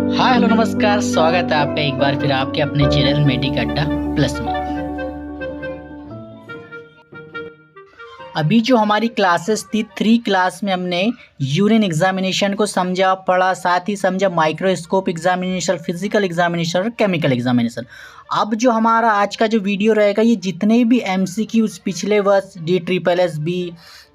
Hi hello नमस्कार, स्वागत है आपका एक बार फिर आपके अपने चैनल मेडिक अड्डा प्लस में। अभी जो हमारी क्लासेस थी 3 क्लास में हमने यूरिन एग्जामिनेशन को समझा पढ़ा, साथ ही समझा माइक्रोस्कोप एग्जामिनेशन, फिजिकल एग्जामिनेशन और केमिकल एग्जामिनेशन। अब जो हमारा आज का जो वीडियो रहेगा, ये जितने भी एमसीक्यूज पिछले वर्ष DSSS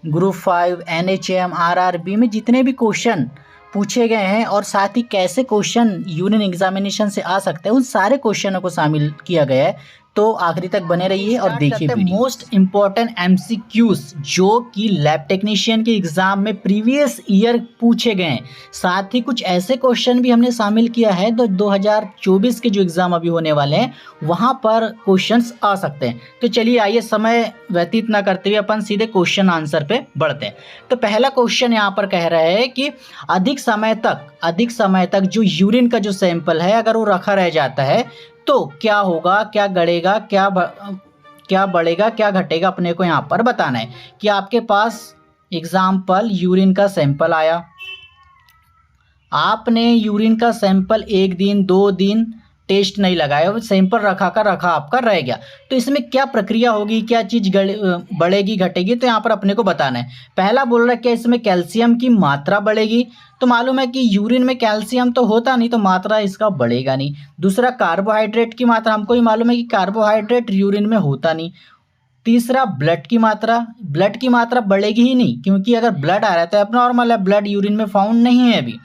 ग्रुप 5 NHM RRB में जितने भी क्वेश्चन पूछे गए हैं और साथ ही कैसे क्वेश्चन यूनियन एग्जामिनेशन से आ सकते हैं, उन सारे क्वेश्चनों को शामिल किया गया है। तो आखिरी तक बने रहिए और देखिए मोस्ट इम्पॉर्टेंट एमसीक्यूज जो कि लैब टेक्नीशियन के एग्जाम में प्रीवियस ईयर पूछे गए हैं। साथ ही कुछ ऐसे क्वेश्चन भी हमने शामिल किया है तो 2024 के जो एग्जाम अभी होने वाले हैं वहां पर क्वेश्चंस आ सकते हैं। तो चलिए आइए समय व्यतीत ना करते हुए अपन सीधे क्वेश्चन आंसर पे बढ़ते हैं। तो पहला क्वेश्चन यहाँ पर कह रहा है कि अधिक समय तक जो यूरिन का जो सैंपल है अगर वो रखा रह जाता है तो क्या होगा, क्या गड़ेगा, क्या बढ़ेगा, क्या घटेगा, अपने को यहाँ पर बताना है। कि आपके पास एग्जाम्पल यूरिन का सैंपल आया, आपने यूरिन का सैंपल 1 दिन 2 दिन टेस्ट नहीं लगाया, सैंपल रखा आपका रह गया, तो इसमें क्या प्रक्रिया होगी, क्या चीज़ बढ़ेगी घटेगी, तो यहाँ पर अपने को बताना है। पहला बोल रहा है क्या इसमें कैल्शियम की मात्रा बढ़ेगी, तो मालूम है कि यूरिन में कैल्शियम तो होता नहीं, तो मात्रा इसका बढ़ेगा नहीं। दूसरा कार्बोहाइड्रेट की मात्रा, हमको ही मालूम है कि कार्बोहाइड्रेट यूरिन में होता नहीं। तीसरा ब्लड की मात्रा बढ़ेगी ही नहीं, क्योंकि अगर ब्लड आ रहा है तो एबनॉर्मल है, ब्लड यूरिन में फाउंड नहीं है अभी।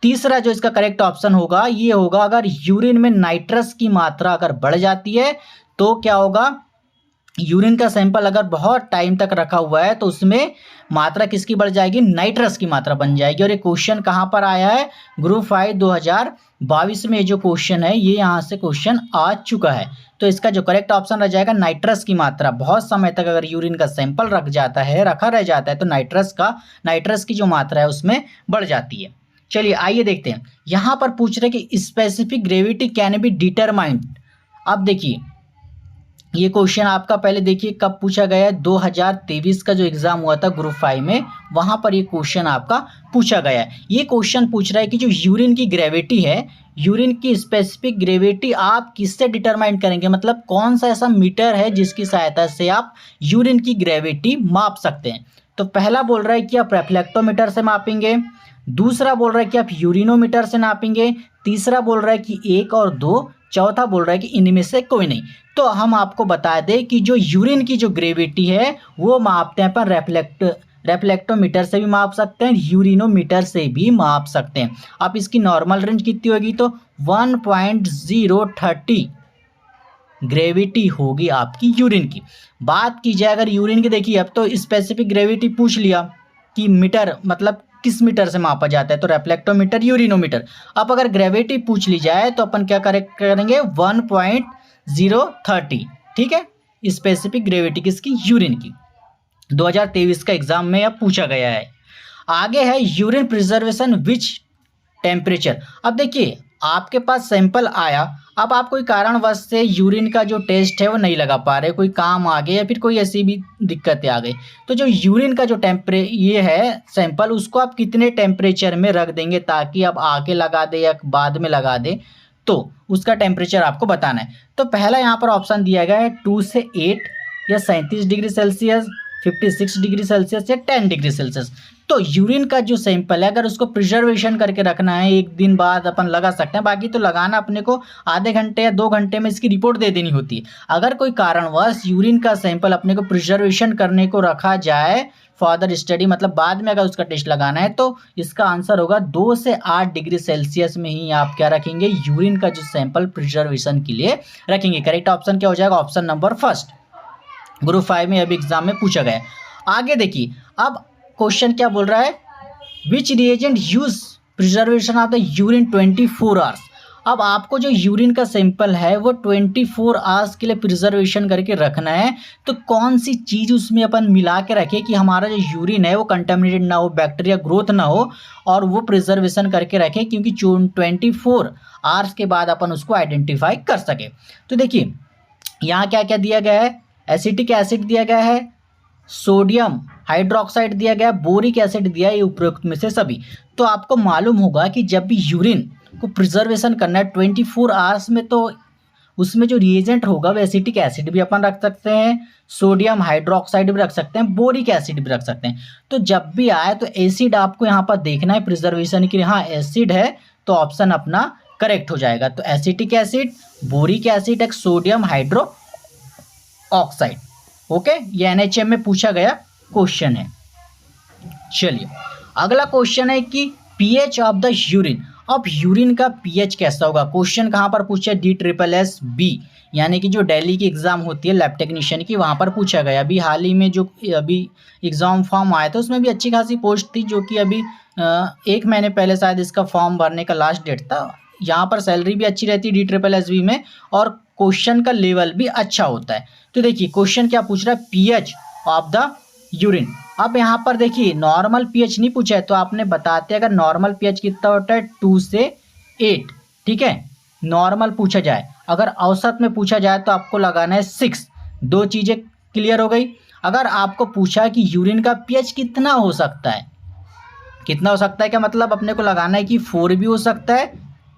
तीसरा जो इसका करेक्ट ऑप्शन होगा ये होगा, अगर यूरिन में नाइट्रस की मात्रा अगर बढ़ जाती है तो क्या होगा, यूरिन का सैंपल अगर बहुत टाइम तक रखा हुआ है तो उसमें मात्रा किसकी बढ़ जाएगी, नाइट्रस की मात्रा बन जाएगी। और ये क्वेश्चन कहाँ पर आया है, ग्रुप 5 2022 में जो क्वेश्चन है ये यहाँ से क्वेश्चन आ चुका है। तो इसका जो करेक्ट ऑप्शन रह जाएगा नाइट्रस की मात्रा। बहुत समय तक अगर यूरिन का सैंपल रखा रह जाता है तो नाइट्रस की जो मात्रा है उसमें बढ़ जाती है। चलिए आइए देखते हैं, यहाँ पर पूछ रहे कि specific gravity can be determined. अब देखिए ये क्वेश्चन आपका पहले देखिए कब पूछा गया है, 2023 का जो एग्जाम हुआ था ग्रुप 5 में, वहां पर ये क्वेश्चन आपका पूछा गया है। ये क्वेश्चन पूछ रहा है कि जो यूरिन की ग्रेविटी है, यूरिन की स्पेसिफिक ग्रेविटी आप किससे डिटरमाइन करेंगे, मतलब कौन सा ऐसा मीटर है जिसकी सहायता से आप यूरिन की ग्रेविटी माप सकते हैं। तो पहला बोल रहा है कि आप रेफ्लेक्टोमीटर से मापेंगे, दूसरा बोल रहा है कि आप यूरिनोमीटर से नापेंगे, तीसरा बोल रहा है कि 1 और 2, चौथा बोल रहा है कि इनमें से कोई नहीं। तो हम आपको बता दें कि जो यूरिन की जो ग्रेविटी है वो मापते हैं अपन रेफ्लेक्टोमीटर से भी माप सकते हैं, यूरिनोमीटर से भी माप सकते हैं। अब इसकी नॉर्मल रेंज कितनी होगी, तो 1.030 ग्रेविटी होगी आपकी यूरिन की। बात की जाए अगर यूरिन की, देखिए अब तो स्पेसिफिक ग्रेविटी पूछ लिया कि मीटर मतलब किस मीटर से मापा जाता है, तो रेफ्लेक्टोमीटर यूरिनोमीटर। अब अगर ग्रेविटी पूछ ली जाए तो अपन क्या करेक्ट करेंगे, 1.030, ठीक है, स्पेसिफिक ग्रेविटी किसकी, यूरिन की। 2023 का एग्जाम में अब पूछा गया है। आगे है यूरिन प्रिजर्वेशन विच टेम्परेचर। अब देखिए आपके पास सैंपल आया, अब आप कोई कारणवश से यूरिन का जो टेस्ट है वो नहीं लगा पा रहे, कोई काम आ गया या फिर कोई ऐसी भी दिक्कतें आ गई, तो जो यूरिन का जो ये है सैंपल, उसको आप कितने टेम्परेचर में रख देंगे ताकि आप आगे लगा दे या बाद में लगा दे, तो उसका टेम्परेचर आपको बताना है। तो पहला यहाँ पर ऑप्शन दिया गया है 2 से 8 या 37 डिग्री सेल्सियस, 56 डिग्री सेल्सियस या 10 डिग्री सेल्सियस। तो यूरिन का जो सैंपल है अगर उसको प्रिजर्वेशन करके रखना है, 1 दिन बाद अपन लगा सकते हैं, बाकी तो लगाना अपने को आधे घंटे या 2 घंटे में इसकी रिपोर्ट दे देनी होती है। अगर कोई कारणवश यूरिन का सैंपल अपने को प्रिजर्वेशन करने को रखा जाए फर्दर स्टडी, मतलब बाद में अगर उसका टेस्ट लगाना है, तो इसका आंसर होगा 2 से 8 डिग्री सेल्सियस में ही आप क्या रखेंगे, यूरिन का जो सैंपल प्रिजर्वेशन के लिए रखेंगे। करेक्ट ऑप्शन क्या हो जाएगा, ऑप्शन नंबर फर्स्ट, ग्रुप 5 में अभी एग्जाम में पूछा गया है। आगे देखिए अब क्वेश्चन क्या बोल रहा है, which reagent use preservation of the urine 24 hours. अब आपको जो यूरिन का सैंपल है वो 24 आवर्स के लिए प्रिजर्वेशन करके रखना है, तो कौन सी चीज़ उसमें अपन मिला के रखें कि हमारा जो यूरिन है वो कंटेमिनेटेड ना हो, बैक्टीरिया ग्रोथ ना हो, और वो प्रिजर्वेशन करके रखें, क्योंकि 24 आवर्स के बाद अपन उसको आइडेंटिफाई कर सके। तो देखिए यहाँ क्या क्या दिया गया है, एसिटिक एसिड दिया गया है, सोडियम हाइड्रोक्साइड दिया गया, बोरिक एसिड दिया है, ये उपरोक्त में से सभी। तो आपको मालूम होगा कि जब भी यूरिन को प्रिजर्वेशन करना है 24 आवर्स में, तो उसमें जो रिएजेंट होगा वो एसिटिक एसिड भी अपन रख सकते हैं, सोडियम हाइड्रोक्साइड भी रख सकते हैं, बोरिक एसिड भी रख सकते हैं। तो जब भी आए तो एसिड आपको यहाँ पर देखना है प्रिजर्वेशन के लिए, हाँ एसिड है तो ऑप्शन अपना करेक्ट हो जाएगा। तो एसिटिक एसिड, बोरिक एसिड, एक सोडियम हाइड्रो ऑक्साइड। ओके, ये NHM में पूछा गया क्वेश्चन है। चलिए अगला क्वेश्चन है कि पीएच ऑफ द यूरिन। अब यूरिन का पीएच कैसा होगा, क्वेश्चन कहाँ पर पूछा, DSSB यानी कि जो दिल्ली की एग्जाम होती है लैब टेक्नीशियन की, वहाँ पर पूछा गया। अभी हाल ही में जो अभी एग्जाम फॉर्म आया था उसमें भी अच्छी खासी पोस्ट थी, जो कि अभी 1 महीने पहले शायद इसका फॉर्म भरने का लास्ट डेट था। यहाँ पर सैलरी भी अच्छी रहती है DSSB में, और क्वेश्चन का लेवल भी अच्छा होता है। तो देखिए क्वेश्चन क्या पूछ रहा है, पीएच ऑफ द यूरिन। अब यहाँ पर देखिए नॉर्मल पीएच नहीं पूछा है, तो आपने बताते अगर नॉर्मल पीएच कितना होता है 2 से 8, ठीक है, नॉर्मल पूछा जाए। अगर औसत में पूछा जाए तो आपको लगाना है 6। दो चीज़ें क्लियर हो गई। अगर आपको पूछा कि यूरिन का पीएच कितना हो सकता है, कितना हो सकता है क्या मतलब अपने को लगाना है कि 4 भी हो सकता है,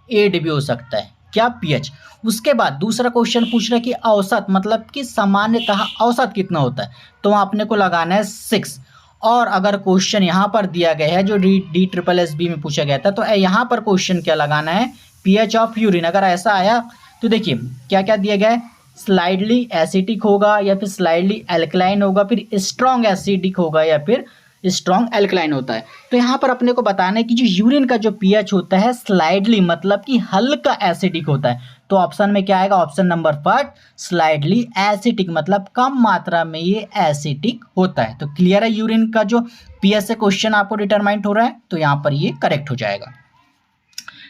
8 भी हो सकता है, क्या पीएच। उसके बाद दूसरा क्वेश्चन पूछ रहा है कि औसत मतलब कि सामान्यतः औसत कितना होता है, तो वहाँ अपने को लगाना है 6। और अगर क्वेश्चन यहाँ पर दिया गया है जो DSSB में पूछा गया था, तो यहाँ पर क्वेश्चन क्या लगाना है, पीएच ऑफ यूरिन। अगर ऐसा आया तो देखिए क्या क्या दिया गया है, स्लाइडली एसिडिक होगा या फिर स्लाइडली एल्कलाइन होगा, फिर स्ट्रॉन्ग एसिडिक होगा या फिर स्ट्रॉन्ग एल्कलाइन होता है। तो यहाँ पर अपने को बताना है कि जो यूरिन का जो पीएच होता है स्लाइडली मतलब कि हल्का एसिडिक होता है। तो ऑप्शन में क्या आएगा, ऑप्शन नंबर 1 स्लाइडली एसिडिक मतलब कम मात्रा में ये एसिडिक होता है। तो क्लियर है, यूरिन का जो पीएच से क्वेश्चन आपको डिटरमाइंड हो रहा है, तो यहाँ पर ये करेक्ट हो जाएगा।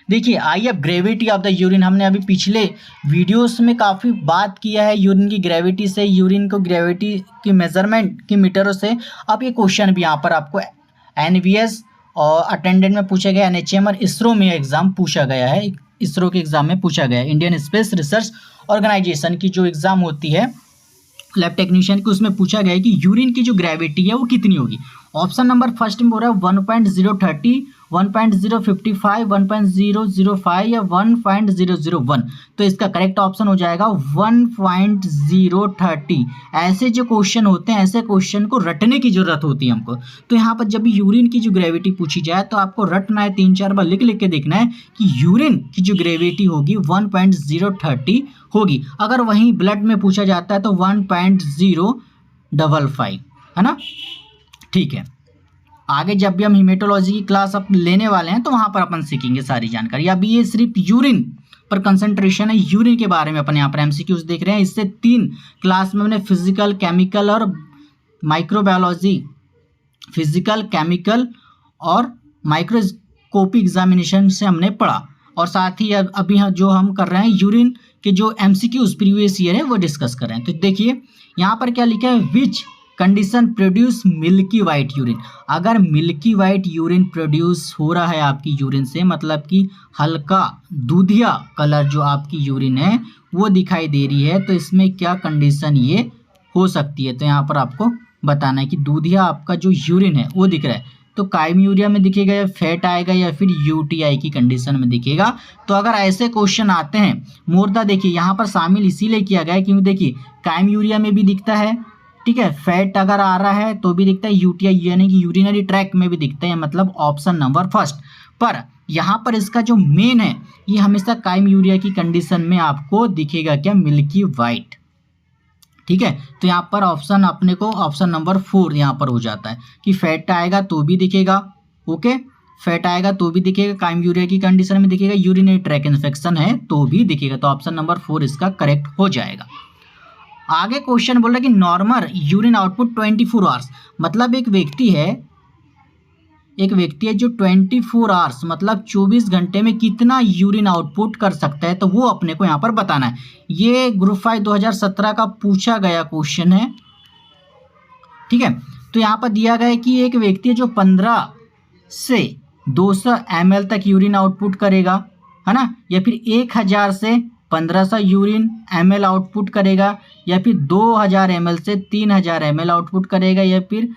देखिए आइए अब ग्रेविटी ऑफ द यूरिन, हमने अभी पिछले वीडियोस में काफ़ी बात किया है यूरिन की ग्रेविटी से, यूरिन को ग्रेविटी की मेजरमेंट की मीटरों से। अब ये क्वेश्चन भी यहाँ पर आपको NVS और अटेंडेंट में पूछा गया, NHM और इसरो में एग्जाम पूछा गया है, इसरो के एग्जाम में पूछा गया है। इंडियन स्पेस रिसर्च ऑर्गेनाइजेशन की जो एग्जाम होती है लैब टेक्नीशियन की, उसमें पूछा गया है कि यूरिन की जो ग्रेविटी है वो कितनी होगी। ऑप्शन नंबर फर्स्ट में हो रहा है 1.030, 1.055, 1.005 या 1.001। तो इसका करेक्ट ऑप्शन हो जाएगा 1.030। ऐसे जो क्वेश्चन होते हैं, ऐसे क्वेश्चन को रटने की जरूरत होती है हमको। तो यहाँ पर जब भी यूरिन की जो ग्रेविटी पूछी जाए तो आपको रटना है, 3-4 बार लिख लिख के देखना है कि यूरिन की जो ग्रेविटी होगी 1.030 होगी। अगर वहीं ब्लड में पूछा जाता है तो 1.055, है ना, ठीक है। आगे जब भी हम हीमेटोलॉजी की क्लास अपन लेने वाले हैं तो वहाँ पर अपन सीखेंगे सारी जानकारी। अभी ये सिर्फ यूरिन पर कंसंट्रेशन है, यूरिन के बारे में अपन यहाँ पर MCQs देख रहे हैं। इससे 3 क्लास में हमने फिजिकल, केमिकल और माइक्रोबायोलॉजी, फिजिकल, केमिकल और माइक्रोस्कोपी एग्जामिनेशन से हमने पढ़ा। और साथ ही अभी जो हम कर रहे हैं यूरिन के जो MCQs प्रीवियस ईयर है वो डिस्कस कर रहे हैं। तो देखिए यहाँ पर क्या लिखा है, which condition produce milky white urine. अगर मिल्की वाइट यूरिन प्रोड्यूस हो रहा है आपकी यूरिन से, मतलब कि हल्का दूधिया कलर जो आपकी यूरिन है वो दिखाई दे रही है, तो इसमें क्या कंडीशन ये हो सकती है। तो यहाँ पर आपको बताना है कि दूधिया आपका जो यूरिन है वो दिख रहा है, तो काइम्यूरिया में दिखेगा या फैट आएगा या फिर UTI की कंडीशन में दिखेगा। तो अगर ऐसे क्वेश्चन आते हैं, मोर्दा देखिए यहाँ पर शामिल इसीलिए किया गया है क्योंकि देखिए काइम्यूरिया में भी दिखता है, ठीक है, फैट अगर आ रहा है तो भी दिखता है, UTI यानी कि यूरिनरी ट्रैक्ट में भी दिखता है, मतलब ऑप्शन नंबर फर्स्ट। पर यहाँ पर इसका जो मेन है ये हमेशा काइम्यूरिया की कंडीशन में आपको दिखेगा क्या, मिल्की वाइट, ठीक है। तो यहाँ पर ऑप्शन अपने को ऑप्शन नंबर 4 यहाँ पर हो जाता है कि फैट आएगा तो भी दिखेगा, ओके, फैट आएगा तो भी दिखेगा, काइम्यूरिया की कंडीशन में दिखेगा, यूरिनरी ट्रैक इन्फेक्शन है तो भी दिखेगा। तो ऑप्शन नंबर 4 इसका करेक्ट हो जाएगा। आगे क्वेश्चन बोल रहा है कि नॉर्मल यूरिन आउटपुट 24 आवर्स, मतलब एक व्यक्ति है जो 24 आवर्स मतलब 24 घंटे में कितना यूरिन आउटपुट कर सकता है, तो वो अपने को यहाँ पर बताना है। ये ग्रुप 5 2017 का पूछा गया क्वेश्चन है, ठीक है। तो यहाँ पर दिया गया है कि एक व्यक्ति है जो 15 से 200 ml तक यूरिन आउटपुट करेगा, है ना, या फिर 1000 से 1500 यूरिन ml आउटपुट करेगा, या फिर 2000 ml से 3000 ml आउटपुट करेगा, या फिर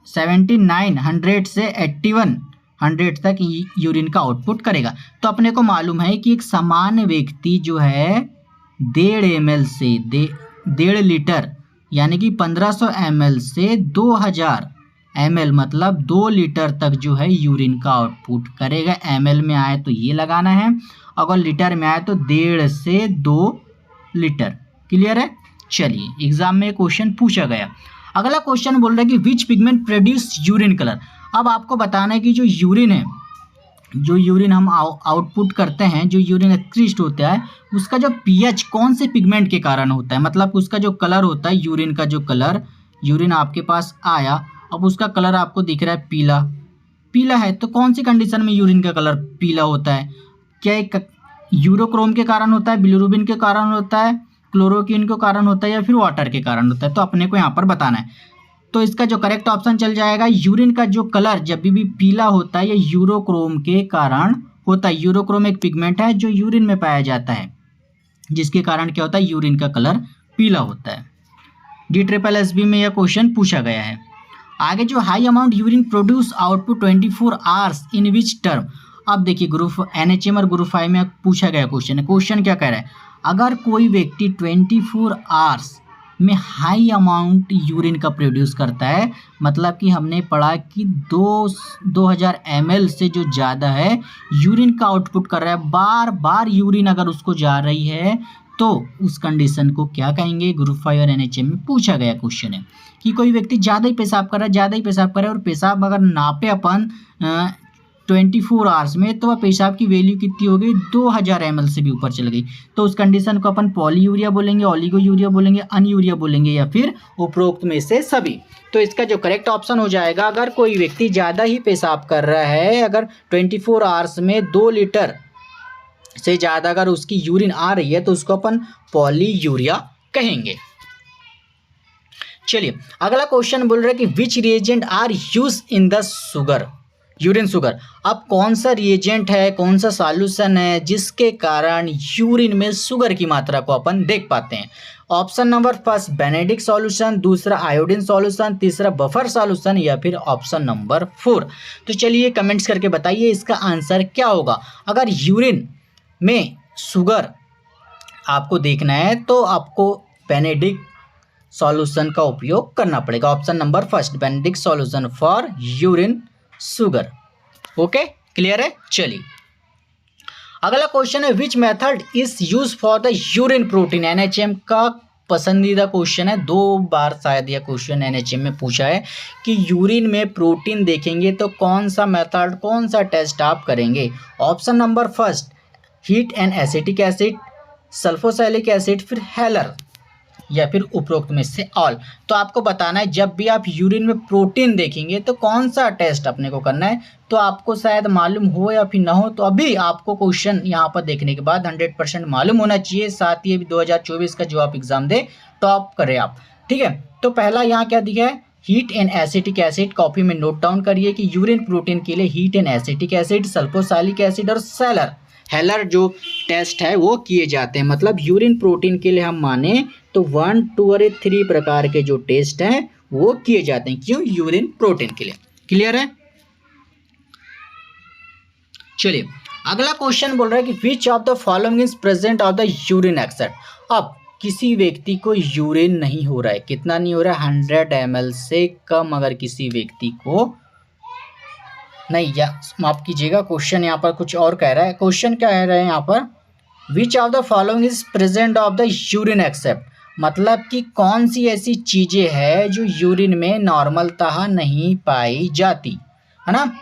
7900 से 81 100 तक यूरिन का आउटपुट करेगा। तो अपने को मालूम है कि एक सामान्य व्यक्ति जो है 1.5 ml से 1.5 लीटर यानी कि 1500 ml से 2000 ml मतलब 2 लीटर तक जो है यूरिन का आउटपुट करेगा। ml में आए तो ये लगाना है, अगर लीटर में आए तो 1.5 से 2 लीटर। क्लियर है। चलिए एग्जाम में क्वेश्चन पूछा गया। अगला क्वेश्चन बोल रहा है कि विच पिगमेंट प्रोड्यूस यूरिन कलर। अब आपको बताना है कि जो यूरिन है, जो यूरिन हम आउटपुट करते हैं, जो यूरिन एक्सक्रीट होता है, उसका जो पीएच कौन से पिगमेंट के कारण होता है, मतलब उसका जो कलर होता है, यूरिन का जो कलर, यूरिन आपके पास आया, अब उसका कलर आपको दिख रहा है पीला, पीला है, तो कौन सी कंडीशन में यूरिन का कलर पीला होता है? क्या एक यूरोक्रोम के कारण होता है, बिलिरुबिन के कारण होता है, क्लोरोक्विन के कारण होता है, या फिर वाटर के कारण होता है? तो अपने को यहाँ पर बताना है। तो इसका जो करेक्ट ऑप्शन चल जाएगा, यूरिन का जो कलर जब भी पीला होता है ये यूरोक्रोम के कारण होता है। यूरोक्रोम एक पिगमेंट है जो यूरिन में पाया जाता है, जिसके कारण क्या होता है, यूरिन का कलर पीला होता है। DSSB में यह क्वेश्चन पूछा गया है। आगे जो high amount urine produce output 24 hours in which term. अब देखिए ग्रुप NHM और ग्रुप 5 में पूछा गया क्वेश्चन है। क्वेश्चन क्या कह रहा है, अगर कोई व्यक्ति 24 आवर्स में हाई अमाउंट यूरिन का प्रोड्यूस करता है, मतलब कि हमने पढ़ा कि 2000 ml से जो ज़्यादा है यूरिन का आउटपुट कर रहा है, बार बार यूरिन अगर उसको जा रही है तो उस कंडीशन को क्या कहेंगे? ग्रुप 5 और NHM में पूछा गया क्वेश्चन है कि कोई व्यक्ति ज़्यादा ही पेशाब कर रहा है, ज़्यादा ही पेशाब कर रहा है, और पेशाब अगर नापे अपन 24 आवर्स में, तो वह पेशाब की वैल्यू कितनी हो गई? 2000 ml से भी ऊपर चल गई। तो उस कंडीशन को अपन पॉलीयूरिया बोलेंगे, ओलिगोयूरिया बोलेंगे, अनयूरिया बोलेंगे, या फिर उपरोक्त में से सभी। तो इसका जो करेक्ट ऑप्शन हो जाएगा, अगर कोई व्यक्ति ज़्यादा ही पेशाब कर रहा है, अगर 24 आवर्स में 2 लीटर से ज़्यादा अगर उसकी यूरिन आ रही है, तो उसको अपन पॉलीयूरिया कहेंगे। चलिए अगला क्वेश्चन बोल रहा है कि which reagent are use in the sugar, urine sugar. अब कौन सा रिएजेंट है, कौन सा सॉल्यूशन है जिसके कारण यूरिन में शुगर की मात्रा को अपन देख पाते हैं? Option number first Benedict solution, दूसरा आयोडीन सॉल्यूशन, तीसरा बफर सॉल्यूशन, या फिर ऑप्शन नंबर 4। तो चलिए कमेंट्स करके बताइए इसका आंसर क्या होगा। अगर यूरिन में शुगर आपको देखना है तो आपको बेनेडिक्ट सॉल्यूशन का उपयोग करना पड़ेगा। Option number first Benedict solution for urine sugar. Okay clear है। चलिए अगला क्वेश्चन है which method is use for the urine protein. NHM का पसंदीदा क्वेश्चन है, 2 बार शायद यह क्वेश्चन NHM में पूछा है कि यूरिन में प्रोटीन देखेंगे तो कौन सा मेथड, कौन सा टेस्ट आप करेंगे? Option number first heat and acetic acid, sulfosalicylic acid, फिर हेलर, या फिर उपरोक्त में से ऑल। तो आपको बताना है जब भी आप यूरिन में प्रोटीन देखेंगे तो कौन सा टेस्ट अपने को करना है। तो आपको शायद मालूम हो या फिर ना हो, तो अभी आपको क्वेश्चन यहाँ पर देखने के बाद 100% मालूम होना चाहिए, साथ ही 2024 का जो आप एग्जाम दे टॉप करें आप। ठीक है, तो पहला यहाँ क्या दिया है, heat and acetic acid. Copy में नोट डाउन करिए कि यूरिन प्रोटीन के लिए heat and acetic acid, sulfosalicylic acid और सेलर, हेलर जो टेस्ट है वो किए जाते हैं। मतलब यूरिन प्रोटीन के लिए हम माने तो 1, 2 और 3 प्रकार के जो टेस्ट हैं वो किए जाते हैं। क्यों? यूरिन प्रोटीन के लिए। क्लियर है। चलिए अगला क्वेश्चन बोल रहा है कि which of the following is present of the urine except. अब किसी व्यक्ति को यूरिन नहीं हो रहा है, कितना नहीं हो रहा है, 100 ml से कम अगर किसी व्यक्ति को नहीं, या माफ कीजिएगा क्वेश्चन यहाँ पर कुछ और कह रहा है। क्वेश्चन क्या कह रहे हैं यहाँ पर, which of the following is present of the urine except, मतलब कि कौन सी ऐसी चीज़ें हैं जो यूरिन में नॉर्मलतः नहीं पाई जाती है ना।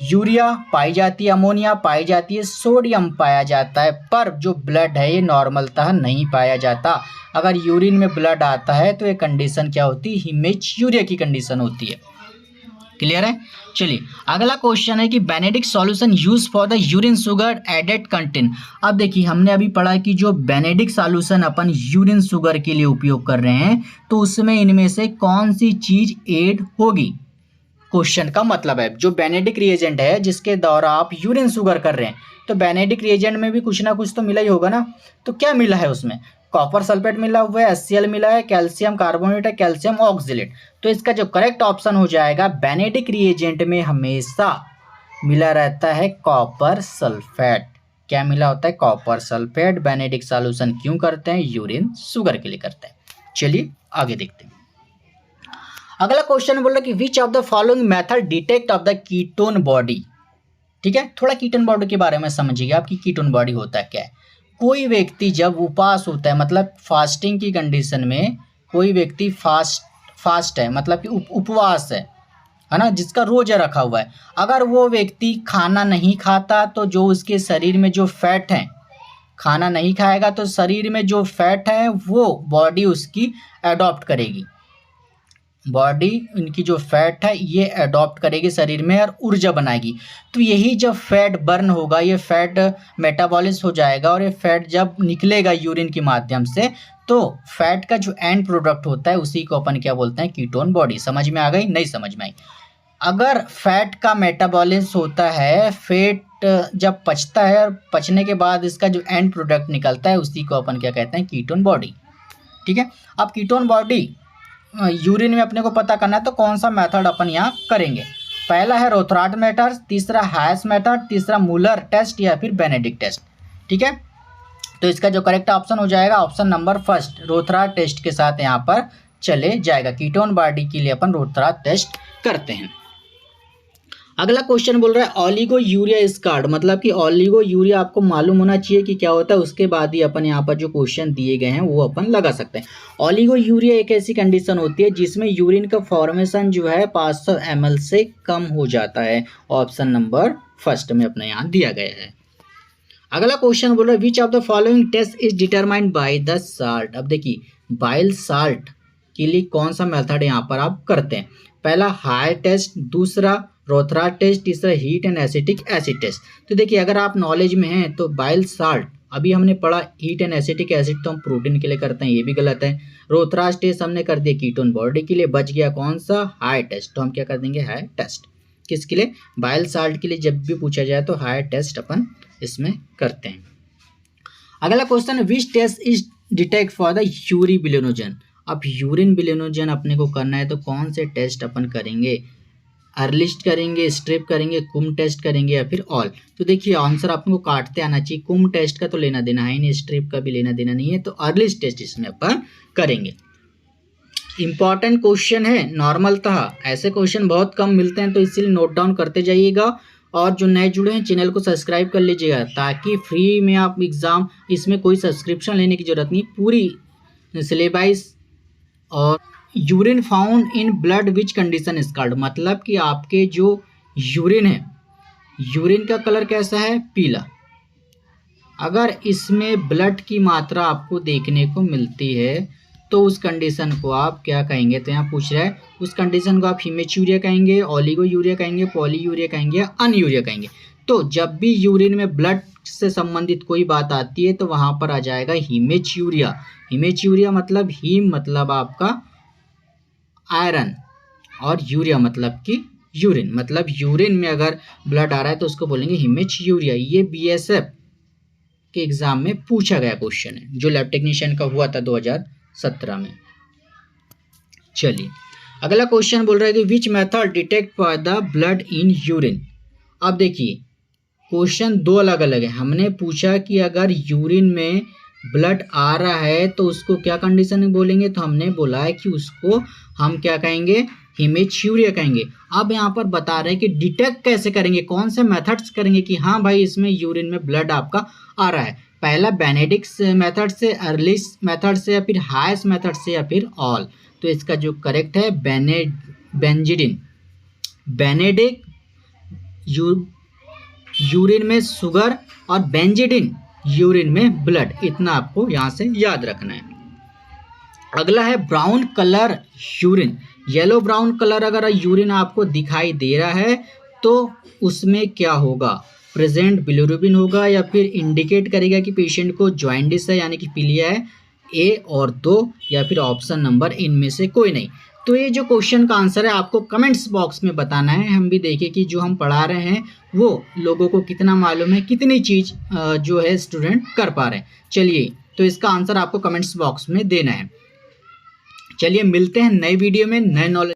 यूरिया पाई जाती है, अमोनिया पाई जाती है, सोडियम पाया जाता है, पर जो ब्लड है ये नॉर्मलतः नहीं पाया जाता। अगर यूरिन में ब्लड आता है तो ये कंडीशन क्या होती है, हीमेच्यूरिया की कंडीशन होती है। क्लियर है। चलिए अगला क्वेश्चन है कि Benedict solution use for the urine sugar added content. अब देखिए हमने अभी पढ़ा कि जो बेनेडिक्ट सॉल्यूशन अपन यूरिन शुगर के लिए उपयोग कर रहे हैं तो उसमें इनमें से कौन सी चीज ऐड होगी। क्वेश्चन का मतलब है जो बेनेडिक्ट रिएजेंट है जिसके द्वारा आप यूरिन शुगर कर रहे हैं, तो बेनेडिक्ट रिएजेंट में भी कुछ ना कुछ तो मिला ही होगा ना। तो क्या मिला है उसमें, कॉपर सल्फेट मिला हुआ है, HCl मिला है, कैल्शियम कार्बोनेट है, कैल्शियम ऑक्जेलेट। तो इसका जो करेक्ट ऑप्शन हो जाएगा बेनेडिक्ट रिएजेंट में हमेशा मिला रहता है कॉपर सल्फेट। क्या मिला होता है? Copper sulphate. बेनेडिक्ट सॉल्यूशन क्यों करते हैं? यूरिन शुगर के लिए करते हैं। चलिए आगे देखते हैं। अगला क्वेश्चन बोल रहा है कि which of the following method detect of the ketone body. ठीक है, थोड़ा कीटोन बॉडी के बारे में समझिएगा आपकी कीटोन बॉडी होता है क्या है। कोई व्यक्ति जब उपवास होता है, मतलब फास्टिंग की कंडीशन में, कोई व्यक्ति फास्ट है, मतलब कि उपवास है ना, जिसका रोजा रखा हुआ है, अगर वो व्यक्ति खाना नहीं खाता तो जो उसके शरीर में जो फैट है, खाना नहीं खाएगा तो शरीर में जो फैट है वो बॉडी उसकी अडॉप्ट करेगी। बॉडी उनकी जो फैट है ये अडॉप्ट करेगी शरीर में और ऊर्जा बनाएगी। तो यही जब फैट बर्न होगा, ये फैट मेटाबॉलिज्म हो जाएगा और ये फैट जब निकलेगा यूरिन के माध्यम से, तो फैट का जो एंड प्रोडक्ट होता है उसी को अपन क्या बोलते हैं? Ketone body. समझ में आ गई? नहीं समझ में आई? अगर फैट का मेटाबॉलिज्म होता है, फैट जब पचता है और पचने के बाद इसका जो एंड प्रोडक्ट निकलता है उसी को अपन क्या कहते हैं? Ketone body. ठीक है, अब कीटोन बॉडी यूरिन में अपने को पता करना है तो कौन सा मेथड अपन यहाँ करेंगे? पहला है रोथराट मेथड, तीसरा हैस मेथड, तीसरा मूलर टेस्ट या फिर बेनेडिक्ट टेस्ट। ठीक है, तो इसका जो करेक्ट ऑप्शन हो जाएगा ऑप्शन नंबर फर्स्ट, रोथराट टेस्ट के साथ यहाँ पर चले जाएगा। कीटोन बॉडी के लिए अपन रोथराट टेस्ट करते हैं। अगला क्वेश्चन बोल रहा है ऑलिगो यूरिया इज कॉल्ड, मतलब कि ऑलिगो यूरिया आपको मालूम होना चाहिए कि क्या होता है, उसके बाद ही अपन यहाँ पर जो क्वेश्चन दिए गए हैं वो अपन लगा सकते हैं। ऑलिगो यूरिया एक ऐसी कंडीशन होती है जिसमें यूरिन का फॉर्मेशन जो है 500 ml से कम हो जाता है। ऑप्शन नंबर फर्स्ट में अपने यहाँ दिया गया है। अगला क्वेश्चन बोल रहा है which of the following test is determined by the salt. अब देखिए बाइल साल्ट के लिए कौन सा मेथड यहाँ पर आप करते हैं? पहला हाई टेस्ट, दूसरा रोथराट टेस्ट, तीसरा heat and acetic acid test. तो देखिए अगर आप नॉलेज में हैं तो बाइल साल्ट अभी हमने पढ़ा, हीट एंड एसिटिक एसिड तो हम प्रोटीन के लिए करते हैं, ये भी गलत है। रोथराट टेस्ट हमने कर दिया कीटोन बॉडी के लिए, बच गया कौन सा? Hay test. तो हम क्या कर देंगे? Hay test. किसके लिए? बाइल साल्ट के लिए जब भी पूछा जाए तो हाई टेस्ट अपन इसमें करते हैं। अगला question, which test is detect for the urobilinogen. अब यूरिन बिलिनोजन अपने को करना है तो कौन से टेस्ट अपन करेंगे? अर्लिस्ट करेंगे, स्ट्रिप करेंगे, कुम टेस्ट करेंगे या फिर ऑल। तो देखिए आंसर आपको काटते आना चाहिए। कुम टेस्ट का तो लेना देना है नहीं, स्ट्रिप का भी लेना देना नहीं है, तो अर्लिस्ट टेस्ट इसमें अपन करेंगे। इंपॉर्टेंट क्वेश्चन है, नॉर्मलतः ऐसे क्वेश्चन बहुत कम मिलते हैं तो इसीलिए नोट डाउन करते जाइएगा। और जो नए जुड़े हैं चैनल को सब्सक्राइब कर लीजिएगा ताकि फ्री में आप एग्ज़ाम, इसमें कोई सब्सक्रिप्शन लेने की ज़रूरत नहीं, पूरी सिलेबस। और urine found in blood which condition is called, मतलब कि आपके जो यूरिन है, यूरिन का कलर कैसा है? पीला। अगर इसमें ब्लड की मात्रा आपको देखने को मिलती है तो उस कंडीशन को आप क्या कहेंगे? तो यहाँ पूछ रहा है उस कंडीशन को आप हिमेच्यूरिया कहेंगे, ऑलिगो यूरिया कहेंगे, पॉलीयूरिया कहेंगे या अनयूरिया कहेंगे। तो जब भी यूरिन में ब्लड से संबंधित कोई बात आती है तो वहाँ पर आ जाएगा हिमेच्यूरिया। हिमेच्यूरिया मतलब हीम मतलब आपका आयरन और यूरिया मतलब कि यूरिन, मतलब यूरिन में अगर ब्लड आ रहा है तो उसको बोलेंगे हिमेच्यूरिया। ये बीएसएफ के एग्जाम में पूछा गया क्वेश्चन है जो लैब टेक्नीशियन का हुआ था 2017 में। चलिए अगला क्वेश्चन बोल रहा है कि which method detect for the blood in urine. अब देखिए क्वेश्चन दो अलग अलग है। हमने पूछा कि अगर यूरिन में ब्लड आ रहा है तो उसको क्या कंडीशन में बोलेंगे, तो हमने बोला है कि उसको हम क्या कहेंगे? हिमेच्यूरिया कहेंगे। अब यहाँ पर बता रहे हैं कि डिटेक्ट कैसे करेंगे, कौन से मेथड्स करेंगे कि हाँ भाई इसमें यूरिन में ब्लड आपका आ रहा है। पहला बेनेडिक्ट मेथड से, अर्लिस मेथड से या फिर हाइस मेथड से या फिर ऑल। तो इसका जो करेक्ट है बेंजिडिन। बेनेडिक्ट यूरिन में शुगर और बेंजिडिन यूरिन में ब्लड, इतना आपको यहाँ से याद रखना है। अगला है brown colour urine. Yellow brown colour अगर यूरिन आपको दिखाई दे रहा है तो उसमें क्या होगा? प्रेजेंट बिलिरुबिन होगा या फिर इंडिकेट करेगा कि पेशेंट को जॉइंडिस है यानी कि पीलिया है, ए और 2 या फिर ऑप्शन नंबर इनमें से कोई नहीं। तो ये जो क्वेश्चन का आंसर है आपको कमेंट्स बॉक्स में बताना है। हम भी देखें कि जो हम पढ़ा रहे हैं वो लोगों को कितना मालूम है, कितनी चीज़ जो है स्टूडेंट कर पा रहे हैं। चलिए तो इसका आंसर आपको कमेंट्स बॉक्स में देना है। चलिए मिलते हैं नए वीडियो में नए नॉलेज